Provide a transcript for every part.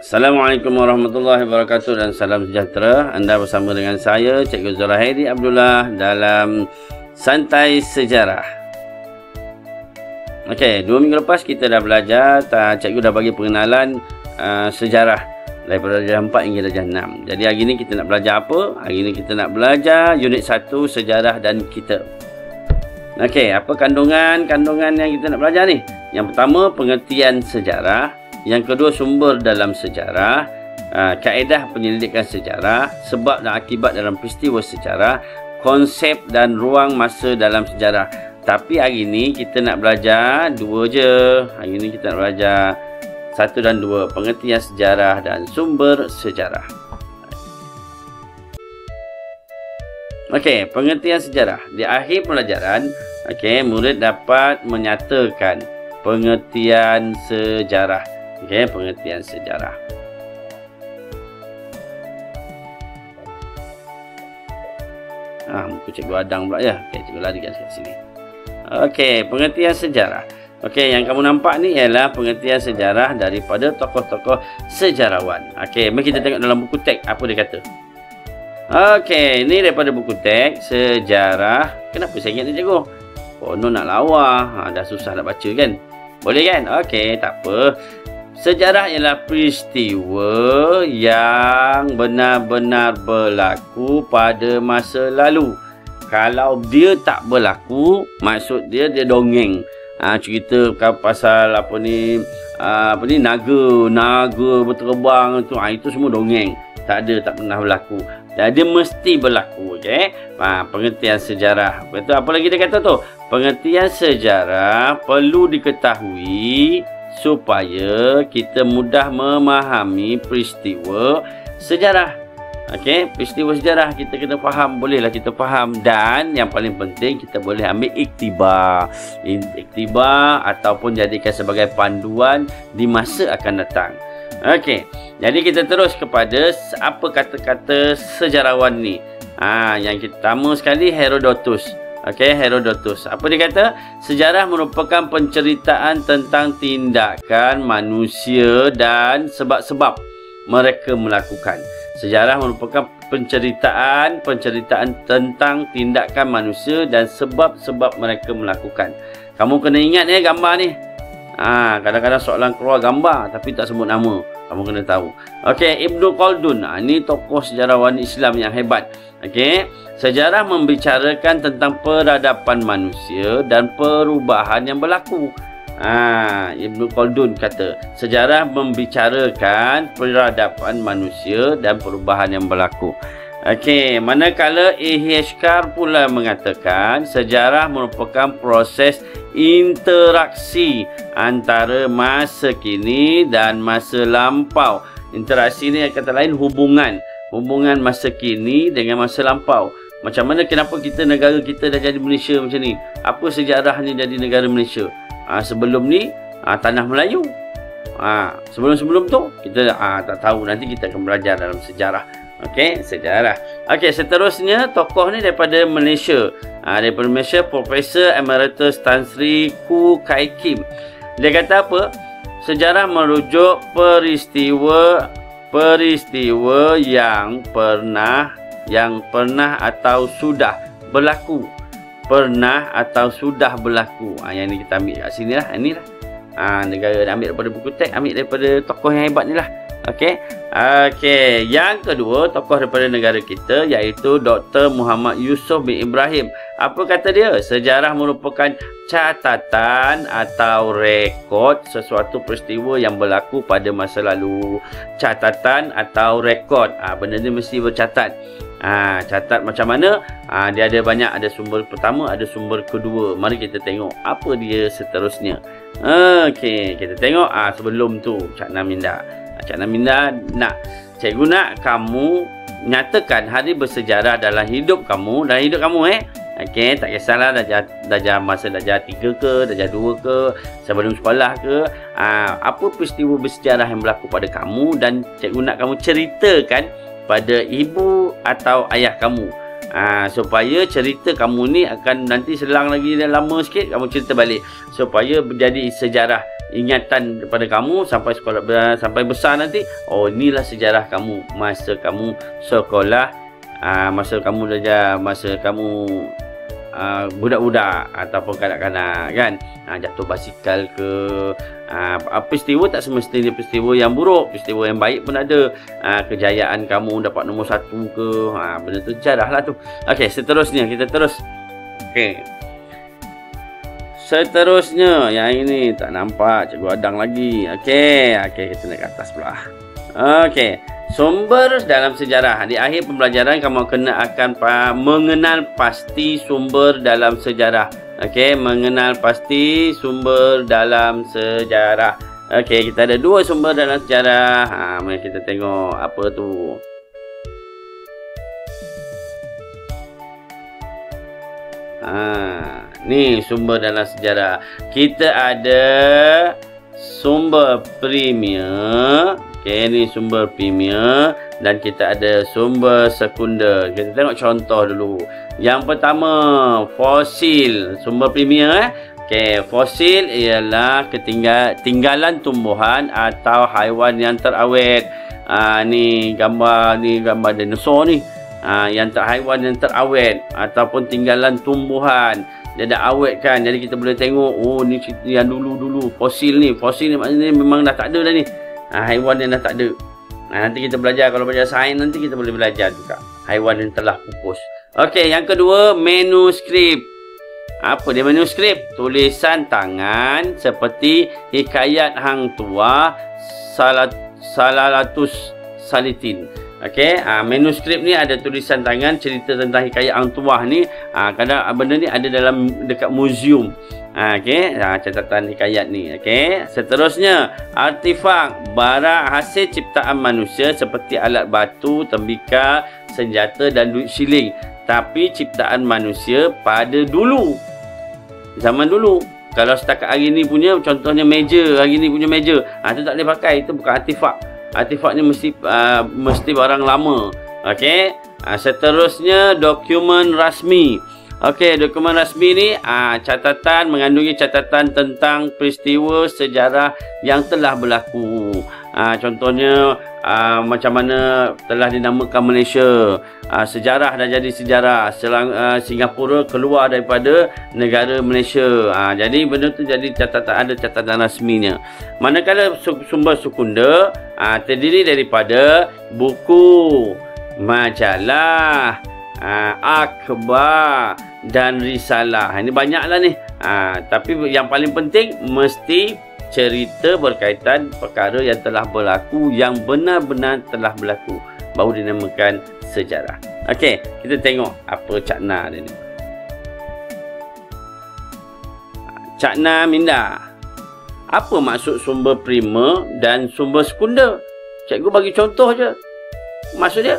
Assalamualaikum warahmatullahi wabarakatuh dan salam sejahtera. Anda bersama dengan saya, Cikgu Zuraidi Abdullah dalam Santai Sejarah. Okey, 2 minggu lepas kita dah belajar, cikgu dah bagi pengenalan sejarah daripada darjah 4 hingga darjah 6. Jadi hari ni kita nak belajar apa? Hari ni kita nak belajar unit 1 sejarah dan kita. Okey, apa kandungan yang kita nak belajar ni? Yang pertama, pengertian sejarah. Yang kedua, sumber dalam sejarah, kaedah penyelidikan sejarah, sebab dan akibat dalam peristiwa sejarah, konsep dan ruang masa dalam sejarah. Tapi hari ni kita nak belajar 2 je. Hari ni kita nak belajar 1 dan 2, pengertian sejarah dan sumber sejarah. Okey, pengertian sejarah. Di akhir pelajaran, murid dapat menyatakan pengertian sejarah. Okey, pengertian sejarah. Muka cikgu adang pula ya. Okey, cikgu larikan kat sini. Okey, pengertian sejarah. Okey, yang kamu nampak ni ialah pengertian sejarah daripada tokoh-tokoh sejarawan. Okey, mari kita tengok dalam buku teks apa dia kata. Okey, ni daripada buku teks sejarah. Kenapa saya ingat ni cikgu? Konon nak lawa. Dah susah nak baca kan? Boleh kan? Okey, tak apa. Sejarah ialah peristiwa yang benar-benar berlaku pada masa lalu. Kalau dia tak berlaku, maksud dia dongeng. Cerita pasal naga berterbang tu, itu semua dongeng. Tak pernah berlaku. Dan dia mesti berlaku, okey. Pengertian sejarah. Betul, apa lagi dia kata tu? Pengertian sejarah perlu diketahui supaya kita mudah memahami peristiwa sejarah. Okey, peristiwa sejarah kita kena faham, bolehlah kita faham, dan yang paling penting kita boleh ambil iktibar ataupun jadikan sebagai panduan di masa akan datang. Okey, jadi kita terus kepada apa kata-kata sejarawan ni. Yang pertama sekali Herodotus. Okey, Herodotus. Apa dia kata? Sejarah merupakan penceritaan tentang tindakan manusia dan sebab-sebab mereka melakukan. Sejarah merupakan penceritaan tentang tindakan manusia dan sebab-sebab mereka melakukan. Kamu kena ingat gambar ni. Kadang-kadang soalan keluar gambar tapi tak sebut nama. Kamu kena tahu. Okey, Ibnu Khaldun. Ini tokoh sejarawan Islam yang hebat. Okey, sejarah membicarakan tentang peradaban manusia dan perubahan yang berlaku. Ibnu Khaldun kata, sejarah membicarakan peradaban manusia dan perubahan yang berlaku. Okey, manakala Ihskar pula mengatakan sejarah merupakan proses interaksi antara masa kini dan masa lampau. Interaksi ni kata lain hubungan masa kini dengan masa lampau. Macam mana, kenapa negara kita dah jadi Malaysia macam ni? Apa sejarahnya jadi negara Malaysia? Sebelum ni tanah Melayu. Sebelum tu kita tak tahu. Nanti kita akan belajar dalam sejarah. Okey, sejarah. Okey, seterusnya tokoh ni daripada Malaysia. Daripada Malaysia, Profesor Emeritus Tan Sri Koo Kai Kim. Dia kata apa? Sejarah merujuk peristiwa yang pernah atau sudah berlaku. Pernah atau sudah berlaku. Yang ni kita ambil kat sini lah. Inilah. Negara ambil daripada buku teks, ambil daripada tokoh yang hebat ni lah. Okey. Yang kedua, tokoh daripada negara kita iaitu Dr. Muhammad Yusuf bin Ibrahim. Apa kata dia? Sejarah merupakan catatan atau rekod sesuatu peristiwa yang berlaku pada masa lalu. Catatan atau rekod. Benda ni mesti bercatat. Catat macam mana? Dia ada banyak. Ada sumber pertama, ada sumber kedua. Mari kita tengok apa dia seterusnya. Okey, kita tengok sebelum tu Cak Naminda. Cak Naminda cikgu nak kamu nyatakan hari bersejarah dalam hidup kamu. Okey, tak kisahlah masa darjah 3 ke, darjah 2 ke, sebelum sekolah ke. Apa peristiwa bersejarah yang berlaku pada kamu dan cikgu nak kamu ceritakan pada ibu atau ayah kamu. Supaya cerita kamu ni akan nanti selang lagi lama sikit, kamu cerita balik supaya menjadi sejarah ingatan kepada kamu sampai sekolah, sampai besar nanti. Oh, inilah sejarah kamu masa kamu sekolah, masa kamu belajar, masa kamu budak-budak ataupun kanak-kanak kan. Jatuh basikal ke, peristiwa tak semestinya peristiwa yang buruk, peristiwa yang baik pun ada. Kejayaan kamu dapat nombor 1 ke, benda tu sejarah lah tu. Okey, seterusnya kita terus. Okey, seterusnya yang ini tak nampak Cikgu Adang lagi. Okey, kita naik ke atas pula. Okey, sumber dalam sejarah. Di akhir pembelajaran kamu akan mengenal pasti sumber dalam sejarah. Okey, mengenal pasti sumber dalam sejarah. Okey, kita ada 2 sumber dalam sejarah. Mari kita tengok apa tu. Ni sumber dalam sejarah. Kita ada sumber premier. Okey, ni sumber premier. Dan kita ada sumber sekunder. Kita tengok contoh dulu. Yang pertama, fosil. Sumber premier. Okey, fosil ialah tinggalan tumbuhan atau haiwan yang terawet. Ni gambar dinosaur ni. Haiwan yang terawet ataupun tinggalan tumbuhan. Dia dah awet kan. Jadi kita boleh tengok, oh ni yang dulu-dulu fosil ni. Fosil ni maknanya memang dah tak ada dah ni. Haiwan yang dah tak ada. Nanti kita belajar, kalau belajar sains nanti kita boleh belajar juga haiwan yang telah pupus. Okey, yang kedua, manuskrip. Apa dia manuskrip? Tulisan tangan seperti hikayat Hang Tuah, Salalatus Salitin. Okey, manuskrip ni ada tulisan tangan cerita tentang hikayat Hang Tuah ni. Kadang benda ni ada dekat museum. Okey, catatan hikayat ni. Okey, seterusnya, artifak, barang hasil ciptaan manusia seperti alat batu, tembikar, senjata dan duit siling. Tapi ciptaan manusia pada dulu, zaman dulu. Kalau setakat hari ni punya, contohnya meja, hari ni punya meja, tu tak boleh pakai, itu bukan artifak. Artifak ni mesti barang lama. Okey, seterusnya, dokumen rasmi. Okey, dokumen rasmi ni mengandungi catatan tentang peristiwa sejarah yang telah berlaku. Contohnya macam mana telah dinamakan Malaysia. Sejarah dah jadi sejarah. Singapura keluar daripada negara Malaysia. Jadi benda tu jadi ada catatan rasminya. Manakala sumber sekunder terdiri daripada buku, majalah, akhbar dan risalah. Ini banyaklah ni. Tapi yang paling penting mesti cerita berkaitan perkara yang telah berlaku, yang benar-benar telah berlaku, baru dinamakan sejarah. Okey, kita tengok apa cakna dia ni. Cakna minda. Apa maksud sumber primer dan sumber sekunder? Cikgu bagi contoh je. Maksud dia?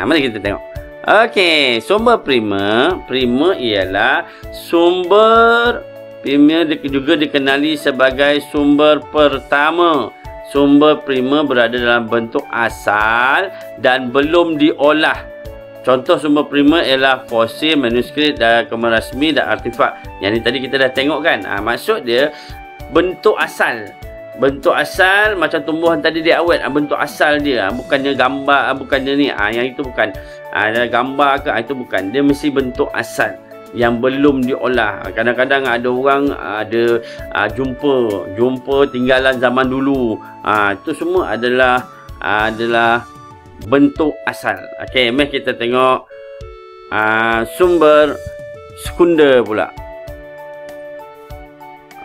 Mari kita tengok. Okey, sumber primer. Primer ialah sumber. Primer juga dikenali sebagai sumber pertama. Sumber primer berada dalam bentuk asal dan belum diolah. Contoh sumber primer ialah fosil, manuskrip, dokumen rasmi dan artifak. Yang ni tadi kita dah tengok kan. Maksud dia bentuk asal. Bentuk asal macam tumbuhan tadi dia awet. Bentuk asal dia. Bukannya gambar, bukannya ni. Yang itu bukan. Ada gambar ke, itu bukan. Dia mesti bentuk asal yang belum diolah. Kadang-kadang ada orang jumpa tinggalan zaman dulu. Itu semua adalah bentuk asal. Okey, mari kita tengok sumber sekunder pula.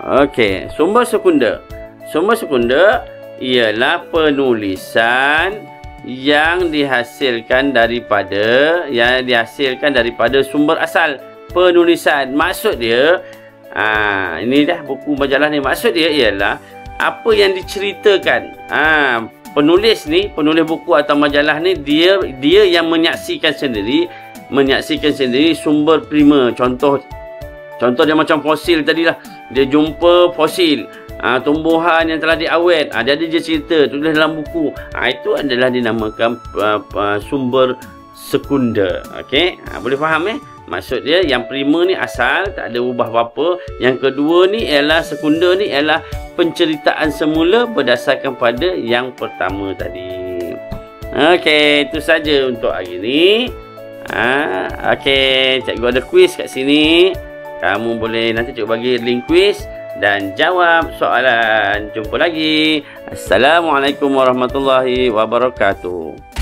Okey, sumber sekunder. Sumber sekunder ialah penulisan yang dihasilkan daripada sumber asal. Penulisan, maksud dia ini dah buku majalah ni. Maksud dia ialah apa yang diceritakan. Penulis buku atau majalah ni, dia yang menyaksikan sendiri sumber primer. Contoh dia macam fosil tadilah. Dia jumpa fosil, tumbuhan yang telah diawet, jadi dia cerita, tulis dalam buku. Itu adalah dinamakan sumber sekunder. Okey, boleh faham Maksud dia yang prima ni asal, tak ada ubah apa-apa. Yang kedua ni ialah sekunda ni ialah penceritaan semula berdasarkan pada yang pertama tadi. Okey, itu saja untuk hari ni. Okey, cikgu ada quiz kat sini. Kamu boleh nanti cikgu bagi link quiz dan jawab soalan. Jumpa lagi. Assalamualaikum warahmatullahi wabarakatuh.